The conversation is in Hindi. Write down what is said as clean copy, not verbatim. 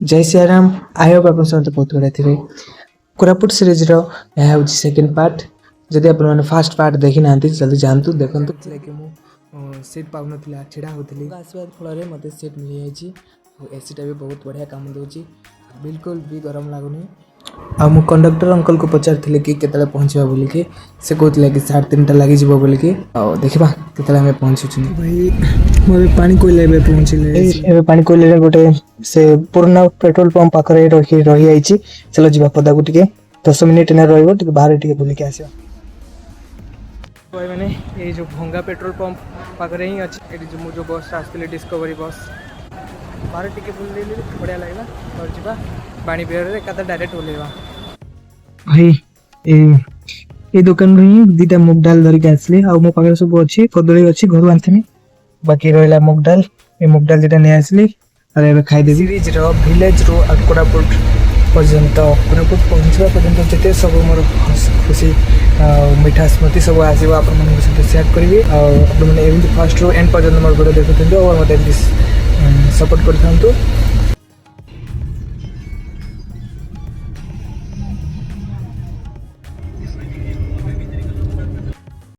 जय सियाराम आई होप आप समस्त बहुत बड़े थे Koraput series row second part जदि आप फास्ट पार्ट देखी ना जल्दी जानतु देखु कि सीट पाऊन छिड़ा होती आसवा फल मत सीट मिल जाए एसीटा भी बहुत बढ़िया काम दूसरी बिल्कुल भी गरम लगुनि आमु कंडक्टर अंकल को पचारि कि केतले पहुँचा बोलिकी से कहते कि 3:30 लगे बोलिकी देखा के पहुँचुन भाई मुझे पानी कोईला पहुँचले पानी कोईला गोटे से पुराना पेट्रोल पंप पाखे रही रही चलो जी पदा को टे 10 मिनिट रे बाहर टे बुलिक आस मैंने ये जो भंगा पेट्रोल पंप पाखे ही अच्छे ये जो बस आसती डिस्कवरी बस बाहर टे बुले बढ़िया लगे और जा पानी बिहार एका डायरेक्ट ओल्लैवा भाई ये दुकान ही दीटा मुग डाल धरिक आसली आ मो पाखे सब अच्छी कदली अच्छी घर आनी बाकी रहा मुग डाल ये मुग डाल दीटा नहीं आसली और खाईदेवी सीरीज रो विलेज रो कोरापुट पर्यंत कोरापुट पहुँचा पर्यंत जिते सब मोर खुशी मीठा स्मृति सब आसो आप सेयार करी आपने फर्स्ट रो एंड पर्यंत मोर वीडियो देखुं और मतलब सपोर्ट कर।